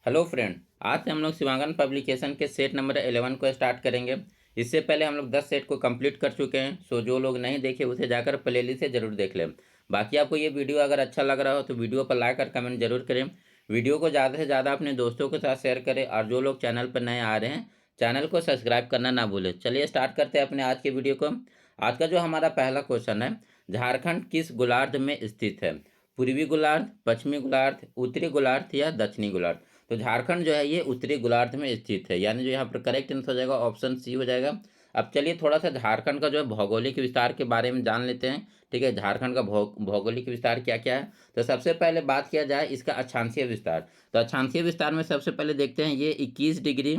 Hello friend. आज से हम लोग शिवांगन पब्लिकेशन के सेट नंबर 11 को स्टार्ट करेंगे। इससे पहले हम लोग 10 सेट को कंप्लीट कर चुके हैं। सो जो लोग नहीं देखे उसे जाकर प्लेलिस्ट से ज़रूर देख लें। बाकी आपको ये वीडियो अगर अच्छा लग रहा हो तो वीडियो पर लाइक और कमेंट जरूर करें। वीडियो को ज़्यादा से ज़्यादा अपने दोस्तों के साथ शेयर करें और जो लोग चैनल पर नए आ रहे हैं चैनल को सब्सक्राइब करना ना भूलें। चलिए स्टार्ट करते हैं अपने आज के वीडियो को। आज का जो हमारा पहला क्वेश्चन है, झारखंड किस गोलार्ध में स्थित है? पूर्वी गोलार्ध, पश्चिमी गोलार्ध, उत्तरी गोलार्ध या दक्षिणी गोलार्ध? तो झारखंड जो है ये उत्तरी गोलार्ध में स्थित है, यानी जो यहाँ पर करेक्ट आंसर हो जाएगा ऑप्शन सी हो जाएगा। अब चलिए थोड़ा सा झारखंड का जो है भौगोलिक विस्तार के बारे में जान लेते हैं। ठीक है, झारखंड का भौगोलिक विस्तार क्या क्या है। तो सबसे पहले बात किया जाए इसका अक्षांशीय विस्तार। तो अक्षांशीय विस्तार में सबसे पहले देखते हैं, ये 21 डिग्री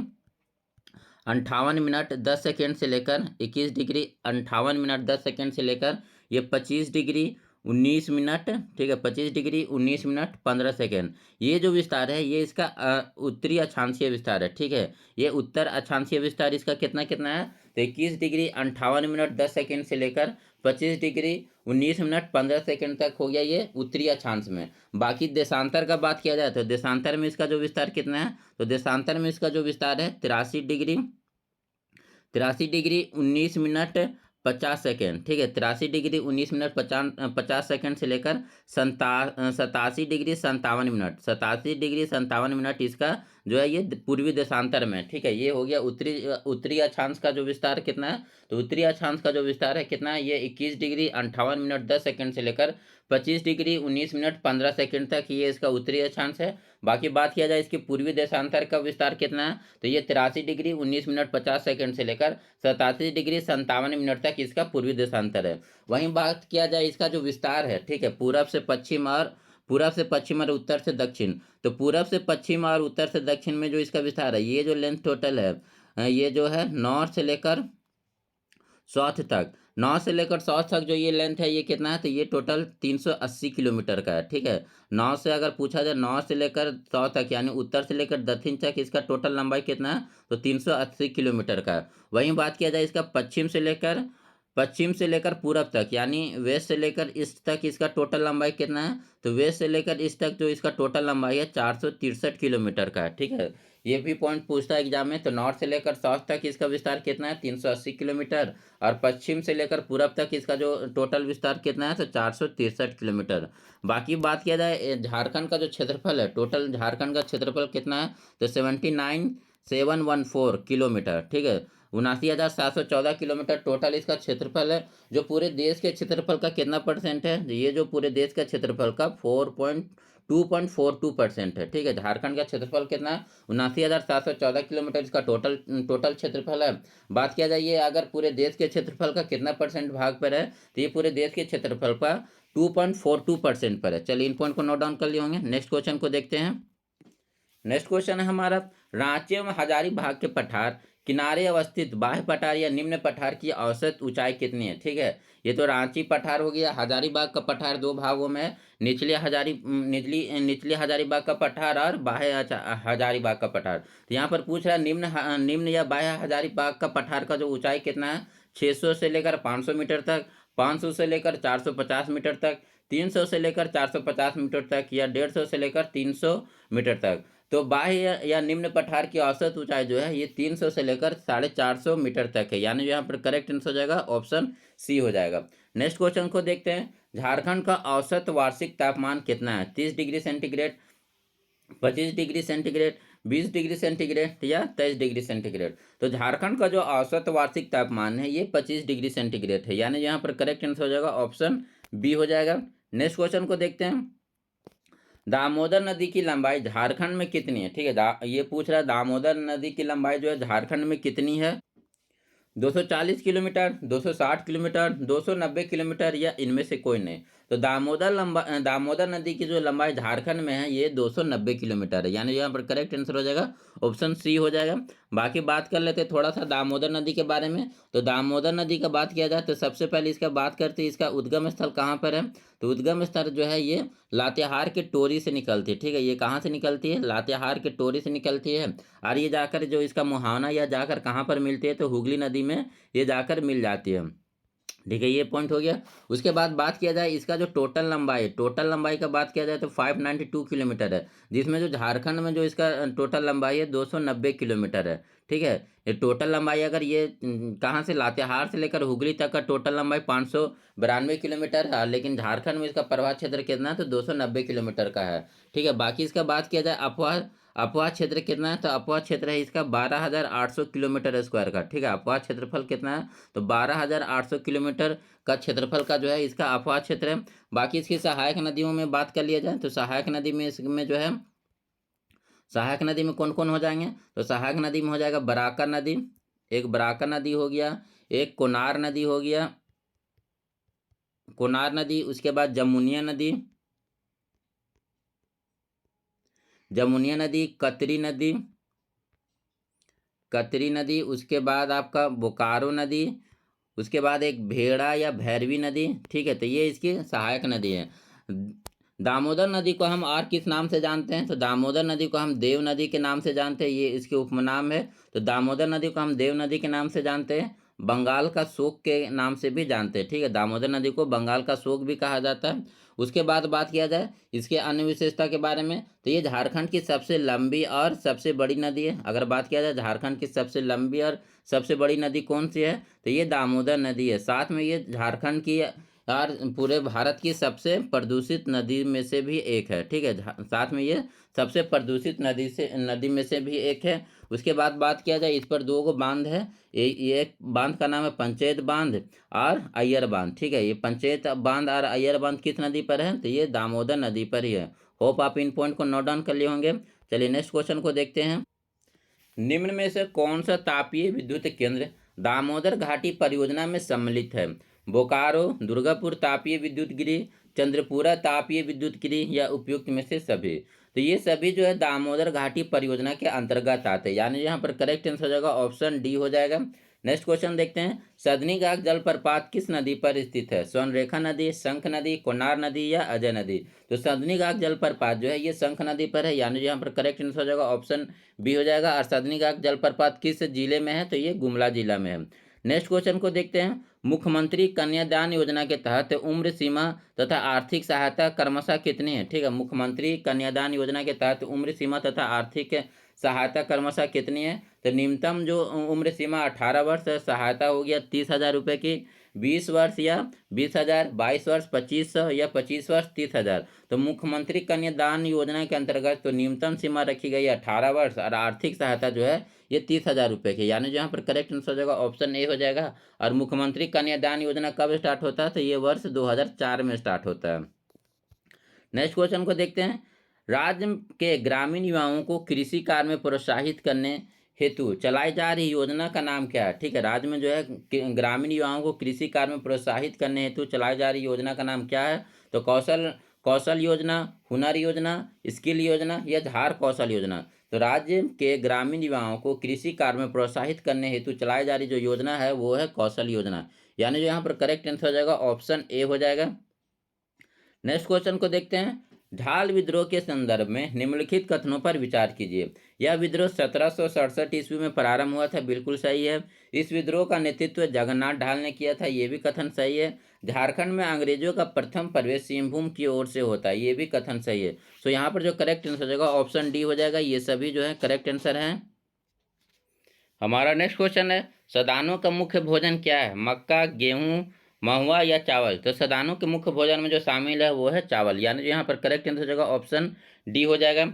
58 मिनट 10 सेकेंड से लेकर 21 डिग्री 58 मिनट 10 सेकेंड से लेकर ये 25 डिग्री 19 मिनट, ठीक है, 25 डिग्री 19 मिनट 15 सेकेंड। ये जो विस्तार है ये इसका उत्तरी अक्षांशीय विस्तार है। ठीक है, ये उत्तर अक्षांशीय विस्तार इसका कितना कितना है, तो 21 डिग्री 58 मिनट 10 सेकेंड से लेकर 25 डिग्री 19 मिनट 15 सेकेंड तक हो गया ये उत्तरी अक्षांश में। बाकी देशांतर का बात किया जाए तो देशांतर में इसका जो विस्तार कितना है, तो देशांतर में इसका जो विस्तार है 83 डिग्री 19 मिनट 50 सेकेंड। ठीक है, 83 डिग्री 19 मिनट 50 सेकेंड से लेकर 87 डिग्री 57 मिनट इसका जो है ये पूर्वी देशांतर में। ठीक है, ये हो गया उत्तरी उत्तरी अक्षांश का जो विस्तार कितना है, तो उत्तरी अक्षांश का जो विस्तार है कितना है, ये 21 डिग्री 58 मिनट 10 सेकेंड से लेकर 25 डिग्री 19 मिनट 15 सेकेंड तक ये इसका उत्तरी अक्षांश है। बाकी बात किया जाए इसके पूर्वी देशांतर का विस्तार कितना है, तो ये 83 डिग्री 19 मिनट 50 सेकेंड से लेकर 87 डिग्री 57 मिनट तक इसका पूर्वी देशांतर है। वहीं बात किया जाए इसका जो विस्तार है, ठीक है, पूरब से पश्चिम और उत्तर से दक्षिण। तो पूरब से पश्चिम और उत्तर से दक्षिण में जो इसका विस्तार है, ये जो लेंथ टोटल है, ये जो है नॉर्थ से लेकर साउथ तक, नॉर्थ से लेकर साउथ तक जो ये लेंथ है ये कितना है, तो ये टोटल 380 किलोमीटर का है। ठीक है, नॉर्थ से अगर पूछा जाए नॉर्थ से लेकर साउथ तक यानी उत्तर से लेकर दक्षिण तक इसका टोटल लंबाई कितना है, तो 380 किलोमीटर का है। वहीं बात किया जाए इसका पश्चिम से लेकर पूरब तक यानी वेस्ट से लेकर ईस्ट तक इसका टोटल लंबाई कितना है, तो वेस्ट से लेकर ईस्ट तक जो इसका टोटल लंबाई है 463 किलोमीटर का है। ठीक है, ये भी पॉइंट पूछता है एग्जाम में। तो नॉर्थ से लेकर साउथ तक इसका विस्तार कितना है, 380 किलोमीटर, और पश्चिम से लेकर पूरब तक इसका जो टोटल विस्तार कितना है, तो 463 किलोमीटर। बाकी बात किया जाए झारखंड का जो क्षेत्रफल है, टोटल झारखंड का क्षेत्रफल कितना है, तो 79,714 किलोमीटर। ठीक है, 79,714 किलोमीटर टोटल इसका क्षेत्रफल है। जो पूरे देश के क्षेत्रफल का कितना परसेंट है, ये जो पूरे देश का क्षेत्रफल का 2.42% है। ठीक है, झारखंड का क्षेत्रफल कितना है, 79,714 किलोमीटर इसका टोटल टोटल क्षेत्रफल है। बात किया जाए ये अगर पूरे देश के क्षेत्रफल का कितना परसेंट भाग पर है, तो ये पूरे देश के क्षेत्रफल का 2.42% पर है। चलिए इन पॉइंट को नोट डाउन कर लिए होंगे। नेक्स्ट क्वेश्चन को देखते हैं। नेक्स्ट क्वेश्चन है हमारा, रांची एवं हजारीबाग के पठार किनारे अवस्थित बाह्य पठार या निम्न पठार की औसत ऊंचाई कितनी है? ठीक है, ये तो रांची पठार हो गया। हजारीबाग का पठार दो भागों में है, निचली हजारीबाग का पठार और बाह्य हजारीबाग का पठार। तो यहाँ पर पूछ रहा है निम्न या बाह्य हजारीबाग का पठार का जो ऊंचाई कितना है, 600 से लेकर 500 मीटर तक, 500 से लेकर 450 मीटर तक, 300 से लेकर 450 मीटर तक, या 150 से लेकर 300 मीटर तक। तो बाह्य या निम्न पठार की औसत ऊंचाई जो है ये 300 से लेकर 450 मीटर तक है, यानी यहाँ पर करेक्ट आंसर हो जाएगा ऑप्शन सी हो जाएगा। नेक्स्ट क्वेश्चन को देखते हैं। झारखंड का औसत वार्षिक तापमान कितना है? 30 degree centigrade, 25 degree centigrade, 20 degree centigrade या 23 डिग्री सेंटीग्रेड? तो झारखंड का जो औसत वार्षिक तापमान है ये 25 डिग्री सेंटीग्रेड है, यानी यहाँ पर करेक्ट आंसर हो जाएगा ऑप्शन बी हो जाएगा। नेक्स्ट क्वेश्चन को देखते हैं। दामोदर नदी की लंबाई झारखंड में कितनी है? ठीक है, ये पूछ रहा है दामोदर नदी की लंबाई जो है झारखंड में कितनी है? 240 किलोमीटर, 260 किलोमीटर, 290 किलोमीटर या इनमें से कोई नहीं? तो दामोदर नदी की जो लंबाई झारखंड में है ये 290 किलोमीटर है, यानी यहाँ पर करेक्ट आंसर हो जाएगा ऑप्शन सी हो जाएगा। बाकी बात कर लेते हैं थोड़ा सा दामोदर नदी के बारे में। तो दामोदर नदी का बात किया जाए तो सबसे पहले इसका बात करते हैं इसका उद्गम स्थल कहाँ पर है। तो उद्गम स्थल जो है ये लातेहार के टोरी से निकलती है। ठीक है, ये कहाँ से निकलती है? लातेहार के टोरी से निकलती है, और ये जाकर जो इसका मुहाना या जाकर कहाँ पर मिलती है, तो हुगली नदी में ये जाकर मिल जाती है। ठीक है, ये पॉइंट हो गया। उसके बाद बात किया जाए इसका जो टोटल लंबाई है, टोटल लंबाई का बात किया जाए तो 592 किलोमीटर है, जिसमें जो झारखंड में जो इसका टोटल लंबाई है 290 किलोमीटर है। ठीक है, ये टोटल लंबाई अगर ये कहाँ से लातेहार से लेकर हुगली तक का टोटल लंबाई 592 किलोमीटर है, लेकिन झारखंड में इसका प्रभाव क्षेत्र कितना है तो 290 किलोमीटर का है। ठीक है, बाकी इसका बात किया जाए अफवाह अफवाह क्षेत्र कितना है तो अफवाह क्षेत्र है इसका 12,800 किलोमीटर स्क्वायर का। ठीक है, अफवाह क्षेत्रफल कितना है तो 12,800 किलोमीटर का क्षेत्रफल का जो है इसका अफवाह क्षेत्र है। बाकी इसकी सहायक नदियों में बात कर लिया जाए तो सहायक नदी में इसमें जो है सहायक नदी में कौन कौन हो जाएंगे तो सहायक नदी में हो जाएगा बराका नदी, एक बराका नदी हो गया, एक कोनार नदी हो गया, कोनार नदी, उसके बाद जमुनिया नदी, जमुनिया नदी, कतरी नदी, कतरी नदी, उसके बाद आपका बोकारो नदी, उसके बाद एक भेड़ा या भैरवी नदी। ठीक है, तो ये इसकी सहायक नदी है। दामोदर नदी को हम और किस नाम से जानते हैं तो दामोदर नदी को हम देव नदी के नाम से जानते हैं, ये इसके उपनाम है। तो दामोदर नदी को हम देव नदी के नाम से जानते हैं, बंगाल का शोक के नाम से भी जानते हैं। ठीक है, दामोदर नदी को बंगाल का शोक भी कहा जाता है। उसके बाद बात किया जाए इसके अन्य विशेषता के बारे में तो ये झारखंड की सबसे लंबी और सबसे बड़ी नदी है। अगर बात किया जाए झारखंड की सबसे लंबी और सबसे बड़ी नदी कौन सी है तो ये दामोदर नदी है। साथ में ये झारखंड की और पूरे भारत की सबसे प्रदूषित नदी में से भी एक है। ठीक है, साथ में ये सबसे प्रदूषित नदी में से भी एक है। उसके बाद बात किया जाए इस पर दो गो बांध है, ये एक बांध का नाम है पंचायत बांध और अय्यर बांध। ठीक है, ये पंचायत बांध और अय्यर बांध किस नदी पर है तो ये दामोदर नदी पर ही है। होप आप इन पॉइंट को नोट डाउन कर लिए होंगे। चलिए नेक्स्ट क्वेश्चन को देखते हैं। निम्न में से कौन सा तापीय विद्युत केंद्र दामोदर घाटी परियोजना में सम्मिलित है? बोकारो, दुर्गापुर तापीय विद्युत गृह, चंद्रपुरा तापीय विद्युत गृह या उपयुक्त में से सभी? तो ये सभी जो है दामोदर घाटी परियोजना के अंतर्गत आते हैं, यानी यहाँ पर करेक्ट आंसर हो जाएगा ऑप्शन डी हो जाएगा। नेक्स्ट क्वेश्चन देखते हैं। सदनीगाग जलप्रपात किस नदी पर स्थित है? स्वर्णरेखा नदी, शंख नदी, कोनार नदी या अजय नदी? तो सदनीगाग जलप्रपात जो है ये शंख नदी पर है, यानी यहाँ पर करेक्ट आंसर हो जाएगा ऑप्शन बी हो जाएगा। और सदनीगाग जलप्रपात किस जिले में है तो ये गुमला जिला में है। नेक्स्ट क्वेश्चन को देखते हैं। मुख्यमंत्री कन्यादान योजना के तहत उम्र सीमा तथा आर्थिक सहायता क्रमशः कितनी है? ठीक है, मुख्यमंत्री कन्यादान योजना के तहत उम्र सीमा तथा आर्थिक सहायता क्रमशः कितनी है? तो न्यूनतम जो उम्र सीमा 18 वर्ष है, सहायता हो गया 30,000 रुपये की, 20 वर्ष या 20,000, 22 वर्ष 2500 या 25 वर्ष 30,000। तो मुख्यमंत्री कन्यादान योजना के अंतर्गत तो न्यूनतम सीमा रखी गई है 18 वर्ष और आर्थिक सहायता जो है ये 30,000 रुपये की, यानी जो यहाँ पर करेक्ट आंसर हो जाएगा ऑप्शन ए हो जाएगा। और मुख्यमंत्री कन्यादान योजना कब स्टार्ट होता है तो ये वर्ष 2004 में स्टार्ट होता है। नेक्स्ट क्वेश्चन को देखते हैं। राज्य के ग्रामीण युवाओं को कृषि कार्य में प्रोत्साहित करने हेतु चलाई जा रही योजना का नाम क्या है? ठीक है, राज्य में जो है ग्रामीण युवाओं को कृषि कार्य में प्रोत्साहित करने हेतु चलाई जा रही योजना का नाम क्या है? तो कौशल कौशल योजना, हुनर योजना, स्किल योजना या धार कौशल योजना? तो राज्य के ग्रामीण युवाओं को कृषि कार्य में प्रोत्साहित करने हेतु चलाई जा रही जो योजना है वो है कौशल योजना, यानी जो यहाँ पर करेक्ट आंसर हो जाएगा ऑप्शन ए हो जाएगा। नेक्स्ट क्वेश्चन को देखते हैं। ढाल विद्रोह के संदर्भ में निम्नलिखित कथनों पर विचार कीजिए। यह विद्रोह 1767 ईस्वी में प्रारंभ हुआ था, बिल्कुल सही है। इस विद्रोह का नेतृत्व जगन्नाथ ढाल ने किया था, ये भी कथन सही है। झारखंड में अंग्रेजों का प्रथम प्रवेश सिंहभूम की ओर से होता है, ये भी कथन सही है। तो यहाँ पर जो करेक्ट आंसर हो जाएगा ऑप्शन डी हो जाएगा। ये सभी जो है करेक्ट आंसर है। हमारा नेक्स्ट क्वेश्चन है। सदानों का मुख्य भोजन क्या है? मक्का, गेहूं, महुआ या चावल? तो सदानों के मुख्य भोजन में जो शामिल है वो है चावल, यानी जो यहाँ पर करेक्ट आंसर हो जाएगा ऑप्शन डी हो जाएगा।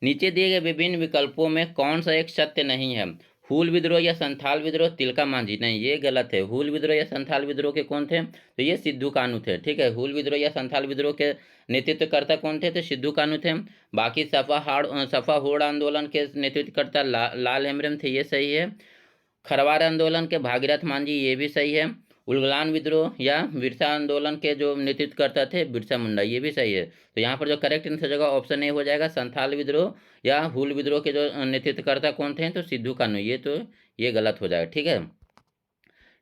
नीचे दिए गए विभिन्न विकल्पों में कौन सा एक सत्य नहीं है? हूल विद्रोह या संथाल विद्रोह, तिलका मांझी? नहीं, ये गलत है। हूल विद्रोह या संथाल विद्रोह के कौन थे तो ये सिद्धू कानू थे। ठीक है, हूल विद्रोह या संथाल विद्रोह के नेतृत्वकर्ता कौन थे तो सिद्धू कानू थे। बाकी सफा होड़ आंदोलन के नेतृत्वकर्ता लाल हेमरम थे, ये सही है। खरवार आंदोलन के भागीरथ मांझी, ये भी सही है। उलगलान विद्रोह या बिरसा आंदोलन के जो नेतृत्व करता थे बिरसा मुंडा, ये भी सही है। तो यहाँ पर जो करेक्ट आंसर जगह ऑप्शन ए हो जाएगा। संथाल विद्रोह या हुल विद्रोह के जो नेतृत्वकर्ता कौन थे तो सिद्धू कानू, ये गलत हो जाएगा। ठीक है,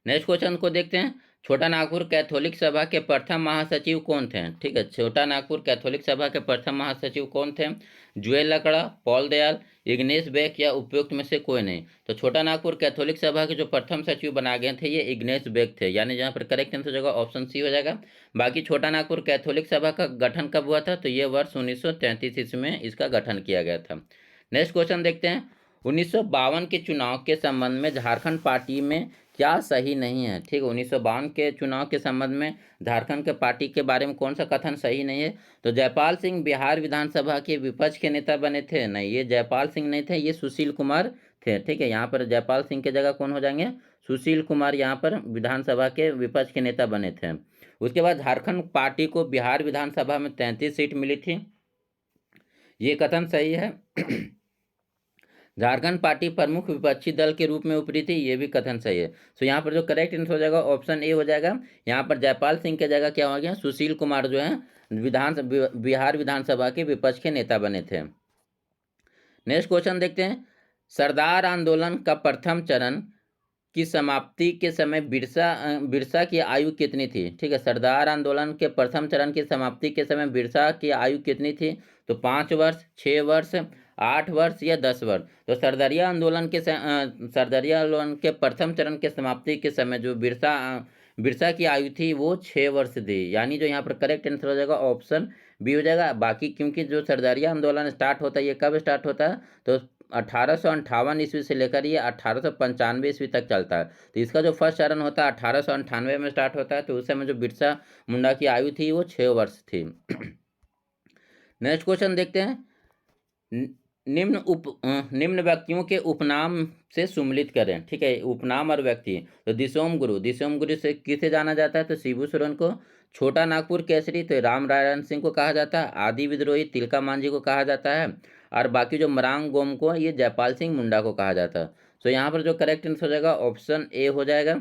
नेक्स्ट क्वेश्चन को देखते हैं। छोटा नागपुर कैथोलिक सभा के प्रथम महासचिव कौन थे? ठीक है, छोटा नागपुर कैथोलिक सभा के प्रथम महासचिव कौन थे? जुएल लकड़ा, पॉल दयाल, इग्नेस बेक या उपयुक्त में से कोई नहीं। तो छोटा नागपुर कैथोलिक सभा के जो प्रथम सचिव बनाए गए थे ये इग्नेस बेक थे, यानी जहाँ पर करेक्ट आंसर हो जाएगा ऑप्शन सी हो जाएगा। बाकी छोटा नागपुर कैथोलिक सभा का गठन कब हुआ था? तो ये वर्ष 1933 ईस्वी में इसका गठन किया गया था। नेक्स्ट क्वेश्चन देखते हैं, 1952 के चुनाव के संबंध में झारखंड पार्टी में क्या सही नहीं है? ठीक है, 1952 के चुनाव के संबंध में झारखंड के पार्टी के बारे में कौन सा कथन सही नहीं है? तो जयपाल सिंह बिहार विधानसभा के विपक्ष के नेता बने थे? नहीं, ये जयपाल सिंह नहीं थे, ये सुशील कुमार थे। ठीक है, यहाँ पर जयपाल सिंह की जगह कौन हो जाएंगे? सुशील कुमार यहाँ पर विधानसभा के विपक्ष के नेता बने थे। उसके बाद झारखंड पार्टी को बिहार विधानसभा में 33 सीट मिली थी, ये कथन सही है। झारखंड पार्टी प्रमुख विपक्षी दल के रूप में उभरी थी, ये भी कथन सही है। तो यहाँ पर जो करेक्ट आंसर हो जाएगा ऑप्शन ए हो जाएगा। यहाँ पर जयपाल सिंह के जगह क्या हो गया? सुशील कुमार जो है बिहार विधानसभा के विपक्ष के नेता बने थे। नेक्स्ट क्वेश्चन देखते हैं, सरदार आंदोलन का प्रथम चरण की समाप्ति के समय बिरसा की आयु कितनी थी? ठीक है, सरदार आंदोलन के प्रथम चरण की समाप्ति के समय बिरसा की आयु कितनी थी? तो 5 वर्ष, 6 वर्ष, 8 वर्ष या 10 वर्ष। तो सरदारिया आंदोलन के प्रथम चरण के समाप्ति के समय जो बिरसा की आयु थी वो 6 वर्ष थी, यानी जो यहाँ पर करेक्ट आंसर हो जाएगा ऑप्शन बी हो जाएगा। बाकी क्योंकि जो सरदारिया आंदोलन स्टार्ट होता है ये कब स्टार्ट होता है? तो 1858 ईस्वी से लेकर ये 1895 ईस्वी तक चलता है। तो इसका जो फर्स्ट चरण होता है 1898 में स्टार्ट होता है, तो उस समय जो बिरसा मुंडा की आयु थी वो 6 वर्ष थी। नेक्स्ट क्वेश्चन देखते हैं, निम्न व्यक्तियों के उपनाम से सुमलित करें। ठीक है, उपनाम और व्यक्ति। तो दिसोम गुरु से किसे जाना जाता है? तो शिबू सोरेन को। छोटा नागपुर केसरी तो राम नारायण सिंह को कहा जाता है। आदि विद्रोही तिलका मांझी को कहा जाता है। और बाकी जो मरांग गोम को ये जयपाल सिंह मुंडा को कहा जाता है। तो यहाँ पर जो करेक्ट आंसर हो जाएगा ऑप्शन ए हो जाएगा।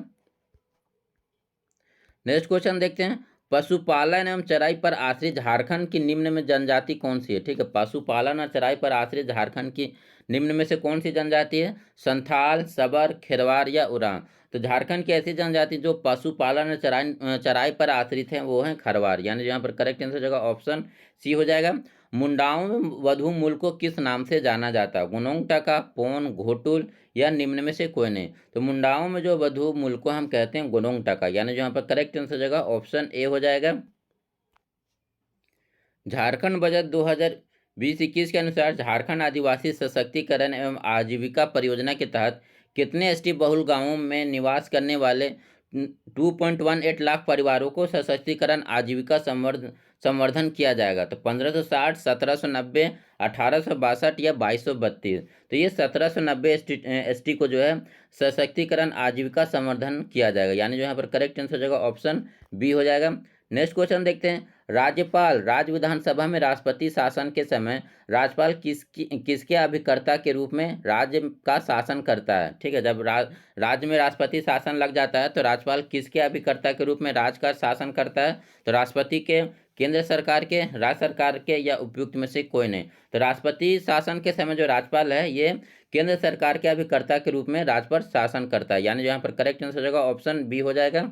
नेक्स्ट क्वेश्चन देखते हैं, पशुपालन एवं चराई पर आश्रित झारखंड की निम्न में जनजाति कौन सी है? ठीक है, पशुपालन और चराई पर आश्रित झारखंड की निम्न में से कौन सी जनजाति है? संथाल, सबर, खेरवार या उरांव। तो झारखंड की ऐसी जनजाति जो पशुपालन और चराई पर आश्रित है वो है खरवार, यानी यहाँ पर करेक्ट आंसर हो जाएगा ऑप्शन सी हो जाएगा। मुंडाओं में वधु मूल को किस नाम से जाना जाता है? गुनोंग टका, पोन, घोटुल या निम्न में से कोई नहीं। तो मुंडाओं में जो वधु मूल को हम कहते हैं गुनोंग टका, यानी जो यहाँ पर करेक्ट आंसर हो जाएगा ऑप्शन ए हो जाएगा। झारखंड बजट 2020-21 के अनुसार झारखंड आदिवासी सशक्तिकरण एवं आजीविका परियोजना के तहत कितने एसटी बहुल गांवों में निवास करने वाले 2.18 लाख परिवारों को सशक्तिकरण आजीविका संवर्धन किया जाएगा? तो 1560, 1790, 1862 या 2232। तो ये 1790 एसटी को जो है सशक्तिकरण आजीविका संवर्धन किया जाएगा, यानी जो यहाँ पर करेक्ट आंसर हो जाएगा ऑप्शन बी हो जाएगा। नेक्स्ट क्वेश्चन देखते हैं, राज्यपाल राज्य विधानसभा में राष्ट्रपति शासन के समय राज्यपाल किसके अभिकर्ता के रूप में राज्य का शासन करता है? ठीक है, जब राज्य में राष्ट्रपति शासन लग जाता है तो राज्यपाल किसके अभिकर्ता के रूप में राज्य का शासन करता है? तो राष्ट्रपति के, केंद्र सरकार के, राज्य सरकार के या उपयुक्त में से कोई नहीं। तो राष्ट्रपति शासन के समय जो राज्यपाल है ये केंद्र सरकार के अभिकर्ता के रूप में राज्य पर शासन करता है, यानी यहाँ पर करेक्ट आंसर हो जाएगा ऑप्शन बी हो जाएगा।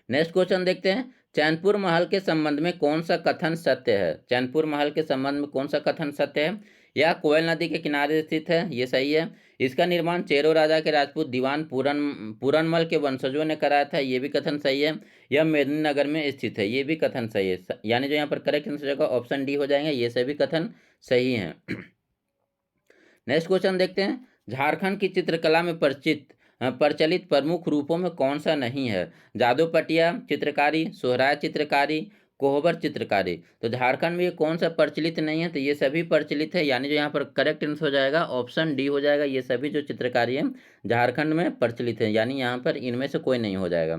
नेक्स्ट क्वेश्चन देखते हैं, चैनपुर महल के संबंध में कौन सा कथन सत्य है? चैनपुर महल के संबंध में कौन सा कथन सत्य है? यह कोयल नदी के किनारे स्थित है, ये सही है। इसका निर्माण चेरो राजा के राजपूत दीवान पूरनमल के वंशजों ने कराया था, ये भी कथन सही है। यह मेदिनीनगर में स्थित है, ये भी कथन सही है, यानी जो यहाँ पर करेक्ट आंसर होगा ऑप्शन डी हो जाएंगे, ये सभी कथन सही हैं। नेक्स्ट क्वेश्चन देखते हैं, झारखंड की चित्रकला में प्रचलित प्रमुख रूपों में कौन सा नहीं है? जादू पटिया चित्रकारी, सोहराय चित्रकारी, कोहबर चित्रकारी। तो झारखंड में ये कौन सा प्रचलित नहीं है? तो ये सभी प्रचलित है, यानी जो यहाँ पर करेक्ट आंसर हो जाएगा ऑप्शन डी हो जाएगा। ये सभी जो चित्रकारी है झारखंड में प्रचलित है, यानी यहाँ पर इनमें से कोई नहीं हो जाएगा।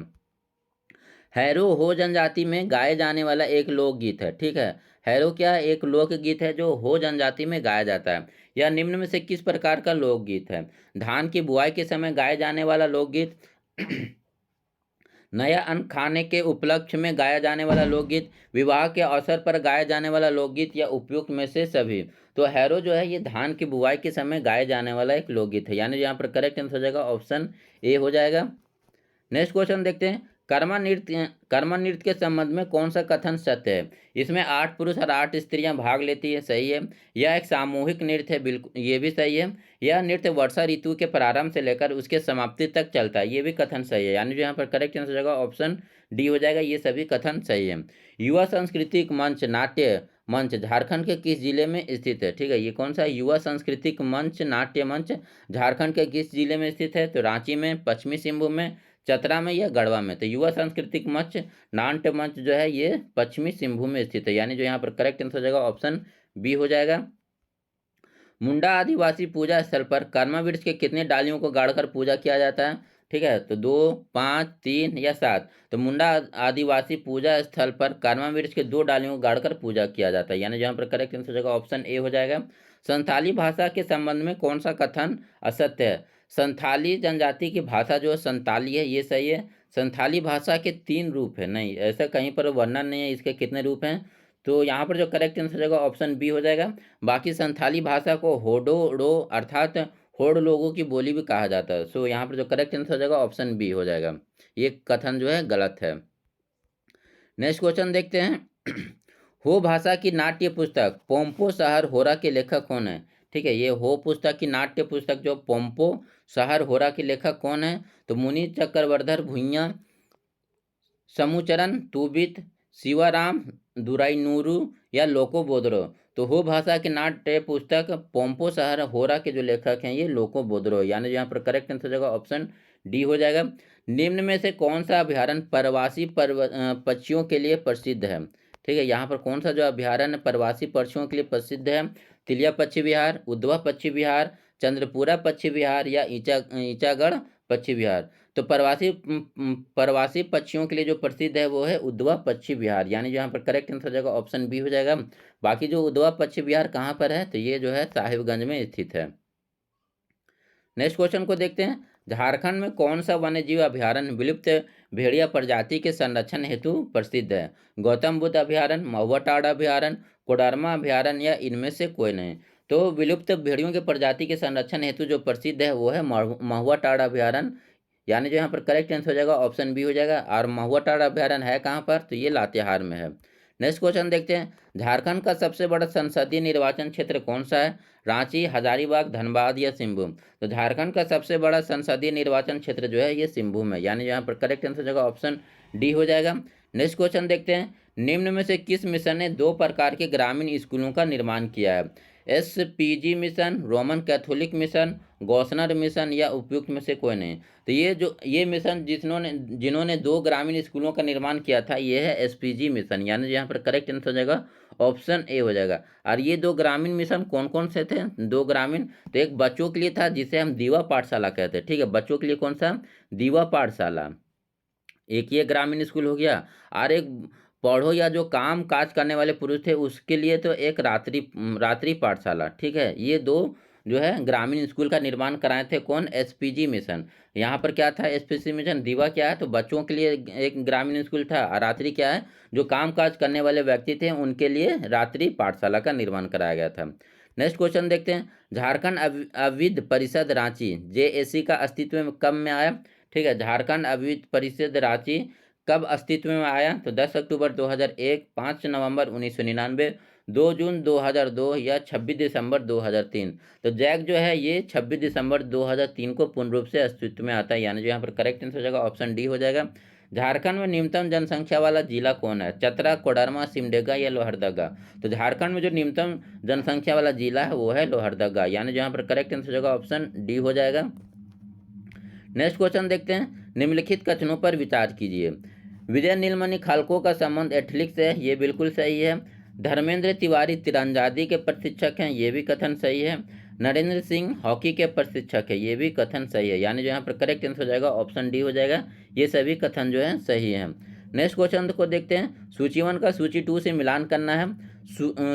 हैरो हो जनजाति में गाए जाने वाला एक लोकगीत है। ठीक है, हैरो क्या एक लोकगीत है जो हो जनजाति में गाया जाता है। यह निम्न में से किस प्रकार का लोकगीत है? धान की बुआई के समय गाए जाने वाला लोकगीत, नया अन्न खाने के उपलक्ष्य में गाया जाने वाला लोकगीत, विवाह के अवसर पर गाया जाने वाला लोकगीत या उपयुक्त में से सभी। तो हैरो जो है ये धान की बुआई के समय गाए जाने वाला एक लोकगीत है, यानी यहाँ पर करेक्ट आंसर हो जाएगा ऑप्शन ए हो जाएगा। नेक्स्ट क्वेश्चन देखते हैं, कर्मा नृत्य के संबंध में कौन सा कथन सत्य है? इसमें 8 पुरुष और 8 स्त्रियां भाग लेती है, सही है। यह एक सामूहिक नृत्य है, बिल्कुल ये भी सही है। यह नृत्य वर्षा ऋतु के प्रारंभ से लेकर उसके समाप्ति तक चलता है, ये भी कथन सही है। यानी जो यहाँ पर करेक्ट आंसर हो जाएगा ऑप्शन डी हो जाएगा, ये सभी कथन सही है। युवा सांस्कृतिक मंच नाट्य मंच झारखंड के किस जिले में स्थित है? ठीक है, ये कौन सा है? युवा सांस्कृतिक मंच नाट्य मंच झारखंड के किस जिले में स्थित है? तो रांची में, पश्चिमी सिंहभूम में, चतरा में या गढ़वा में? तो युवा सांस्कृतिक मंच नाट्य मंच जो है ये पश्चिमी सिंहभूम में स्थित है, यानी जो यहाँ पर करेक्ट आंसर हो जाएगा ऑप्शन बी हो जाएगा। मुंडा आदिवासी पूजा स्थल पर कर्मा वृक्ष के कितने डालियों को गाड़कर पूजा किया जाता है? ठीक है, तो 2, 5, 3 या 7? तो मुंडा आदिवासी पूजा स्थल पर कर्मा वृक्ष के 2 डालियों को गाड़कर पूजा किया जाता है, यानी जहाँ पर करेक्ट आंसर हो जाएगा ऑप्शन ए हो जाएगा। संथाली भाषा के संबंध में कौन सा कथन असत्य है? संथाली जनजाति की भाषा जो संताली है, ये सही है। संथाली भाषा के 3 रूप है, नहीं ऐसा कहीं पर वर्णन नहीं है इसके कितने रूप हैं। तो यहाँ पर जो करेक्ट आंसर हो जाएगा ऑप्शन बी हो जाएगा। बाकी संथाली भाषा को होडो अर्थात होड़ लोगों की बोली भी कहा जाता है। सो यहाँ पर जो करेक्ट आंसर हो जाएगा ऑप्शन बी हो जाएगा, ये कथन जो है गलत है। नेक्स्ट क्वेश्चन देखते हैं। हो भाषा की नाट्य पुस्तक पोम्पो शहर होरा के लेखक कौन है? ठीक है, ये हो पुस्तक की नाट्य पुस्तक जो पोम्पो शहर होरा के लेखक कौन है? तो मुनि चक्रवर्धर भुइयां, समुचरण तुबित, शिवाराम दुराईनूरू या लोको बोदरो? तो हो भाषा के नाट्य पुस्तक पोम्पो शहर होरा के जो लेखक हैं ये लोको बोदरो, यानी यहाँ पर करेक्ट आंसर हो जाएगा ऑप्शन डी हो जाएगा। निम्न में से कौन सा अभ्यारण्य प्रवासी पक्षियों के लिए प्रसिद्ध है? ठीक है, यहाँ पर कौन सा जो अभ्यारण्य प्रवासी पक्षियों के लिए प्रसिद्ध है? तिलिया पक्षी विहार, उद्धवा पक्षी विहार, चंद्रपुरा पक्षी विहार या ईचागढ़ पक्षी विहार? तो प्रवासी पक्षियों के लिए जो प्रसिद्ध है वो है उद्धवा पक्षी विहार, यानी जो यहाँ पर करेक्ट आंसर हो जाएगा ऑप्शन बी हो जाएगा। बाकी जो उद्धवा पक्षी विहार कहाँ पर है? तो ये जो है साहिबगंज में स्थित है। नेक्स्ट क्वेश्चन को देखते हैं। झारखंड में कौन सा वन्यजीव अभ्यारण्य विलुप्त भेड़िया प्रजाति के संरक्षण हेतु प्रसिद्ध है? गौतम बुद्ध अभ्यारण्य, महुआ टाड़ अभ्यारण्य, कोडरमा अभ्यारण्य या इनमें से कोई नहीं? तो विलुप्त भेड़ियों के प्रजाति के संरक्षण हेतु जो प्रसिद्ध है वो है महुआ टाड़ अभ्यारण्य, यानी जो यहाँ पर करेक्ट आंसर हो जाएगा ऑप्शन बी हो जाएगा। और महुआ टाड़ अभ्यारण्य है कहाँ पर? तो ये लातेहार में है। नेक्स्ट क्वेश्चन देखते हैं। झारखंड का सबसे बड़ा संसदीय निर्वाचन क्षेत्र कौन सा है? रांची, हजारीबाग, धनबाद या सिंहभूम? तो झारखंड का सबसे बड़ा संसदीय निर्वाचन क्षेत्र जो है ये सिंहभूम है, यानी यहाँ पर करेक्ट आंसर हो जाएगा ऑप्शन डी हो जाएगा। नेक्स्ट क्वेश्चन देखते हैं। निम्न में से किस मिशन ने 2 प्रकार के ग्रामीण स्कूलों का निर्माण किया है? SPG mission, Roman Catholic mission, Gossner mission या उपयुक्त में से कोई नहीं? तो ये मिशन जिन्होंने 2 ग्रामीण स्कूलों का निर्माण किया था ये है SPG मिशन, यानी यहाँ पर करेक्ट आंसर हो जाएगा ऑप्शन ए हो जाएगा। और ये 2 ग्रामीण मिशन कौन कौन से थे? 2 ग्रामीण, तो एक बच्चों के लिए था जिसे हम दीवा पाठशाला कहते हैं। ठीक है, बच्चों के लिए कौन सा? दीवा पाठशाला, एक ये ग्रामीण स्कूल हो गया। और एक पढ़ो या जो काम काज करने वाले पुरुष थे उसके लिए तो एक रात्रि रात्रि पाठशाला। ठीक है, ये 2 जो है ग्रामीण स्कूल का निर्माण कराए थे कौन? SPG mission. यहाँ पर क्या था? SPG मिशन दीवा क्या है? तो बच्चों के लिए एक ग्रामीण स्कूल था, और रात्रि क्या है? जो काम काज करने वाले व्यक्ति थे उनके लिए रात्रि पाठशाला का निर्माण कराया गया था। नेक्स्ट क्वेश्चन देखते हैं। झारखंड अविध परिषद रांची JAC का अस्तित्व में कब में आया? ठीक है, झारखंड अविध परिषद रांची कब अस्तित्व में आया? तो 10 अक्टूबर 2001, 5 नवंबर 1999, 2 जून 2002 या 26 दिसंबर 2003? तो जैक जो है ये 26 दिसंबर 2003 को पूर्ण रूप से अस्तित्व में आता है, यानी जो यहाँ पर करेक्ट आंसर हो जाएगा ऑप्शन डी हो जाएगा। झारखंड में न्यूनतम जनसंख्या वाला जिला कौन है? चतरा, कोडरमा, सिमडेगा या लोहरदगा? तो झारखंड में जो न्यूनतम जनसंख्या वाला जिला है वो है लोहरदगा, यानी जो यहाँ पर करेक्ट आंसर हो जाएगा ऑप्शन डी हो जाएगा। नेक्स्ट क्वेश्चन देखते हैं। निम्नलिखित कथनों पर विचार कीजिए। विजय नीलमणि खालको का संबंध एथलेटिक्स से है, ये बिल्कुल सही है। धर्मेंद्र तिवारी तीरंदाजी के प्रशिक्षक हैं, ये भी कथन सही है। नरेंद्र सिंह हॉकी के प्रशिक्षक है, ये भी कथन सही है, यानी जो यहाँ पर करेक्ट आंसर हो जाएगा ऑप्शन डी हो जाएगा। ये सभी कथन जो है सही है। नेक्स्ट क्वेश्चन को देखते हैं। सूची 1 का सूची 2 से मिलान करना है।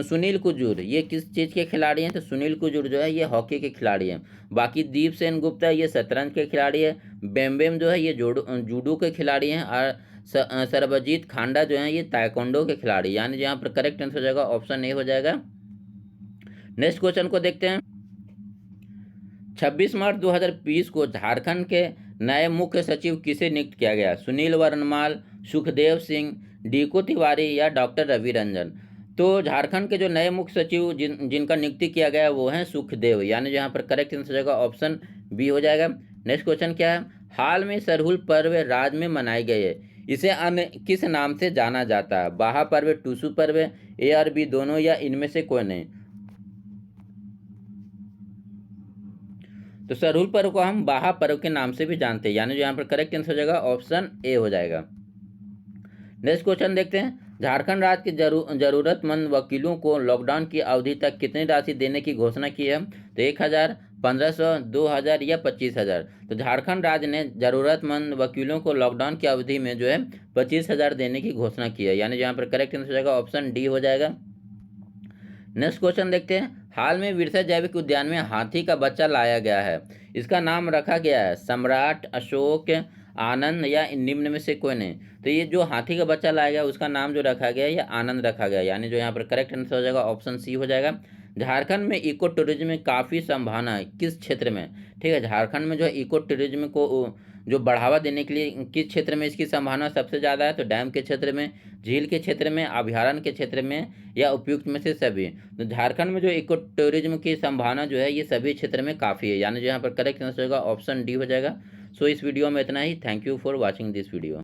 सुनील कुजूर ये किस चीज़ के खिलाड़ी हैं? तो सुनील कुजूर जो है ये हॉकी के खिलाड़ी हैं। बाकी दीप सेन गुप्ता ये शतरंज के खिलाड़ी है। बेम जो है ये जूडो के खिलाड़ी हैं। और सरबजीत खांडा जो है ये ताइक्वांडो के खिलाड़ी, यानी यहाँ पर करेक्ट आंसर हो जाएगा ऑप्शन ए हो जाएगा। नेक्स्ट क्वेश्चन को देखते हैं। 26 मार्च 2020 को झारखंड के नए मुख्य सचिव किसे नियुक्त किया गया? सुनील वर्णमाल, सुखदेव सिंह, डीको तिवारी या डॉक्टर रवि रंजन? तो झारखंड के जो नए मुख्य सचिव जिनका नियुक्ति किया गया है वो हैं सुखदेव, यानी यहाँ पर करेक्ट आंसर हो जाएगा ऑप्शन बी हो जाएगा। नेक्स्ट क्वेश्चन क्या है? हाल में सरहुल पर्व राज्य में मनाए गए, इसे अन्य किस नाम से जाना जाता है? बाहा पर्व, टूसू पर्व, ए और बी दोनों, या इनमें से कोई नहीं? तो सरहुल पर्व को हम बाहा पर्व के नाम से भी जानते हैं, यानी जो यहाँ पर करेक्ट आंसर हो जाएगा ऑप्शन ए हो जाएगा। नेक्स्ट क्वेश्चन देखते हैं। झारखंड राज्य के जरूरतमंद वकीलों को लॉकडाउन की अवधि तक कितनी राशि देने की घोषणा की है? तो 1,000, 1,500, 2,000 या 25,000? तो झारखंड राज्य ने जरूरतमंद वकीलों को लॉकडाउन की अवधि में जो है 25,000 देने की घोषणा की है, यानी यहाँ पर करेक्ट आंसर हो जाएगा ऑप्शन डी हो जाएगा। नेक्स्ट क्वेश्चन देखते हैं। हाल में बिरसा जैविक उद्यान में हाथी का बच्चा लाया गया है, इसका नाम रखा गया है सम्राट, अशोक, आनंद या इन निम्न में से कोई नहीं? तो ये जो हाथी का बच्चा लाया गया उसका नाम जो रखा गया है ये आनंद रखा गया, यानी जो यहाँ पर करेक्ट आंसर हो जाएगा ऑप्शन सी हो जाएगा। झारखंड में इको टूरिज्म में काफ़ी संभावना है, किस क्षेत्र में? ठीक है, झारखंड में जो है इको टूरिज्म को जो बढ़ावा देने के लिए किस क्षेत्र में इसकी संभावना सबसे ज़्यादा है? तो डैम के क्षेत्र में, झील के क्षेत्र में, अभयारण्य के क्षेत्र में, या उपयुक्त में से सभी? तो झारखंड में जो इको टूरिज्म की संभावना जो है ये सभी क्षेत्र में काफ़ी है, यानी जो यहाँ पर करेक्ट आंसर होगा ऑप्शन डी हो जाएगा। सो इस वीडियो में इतना ही। Thank you for watching this video.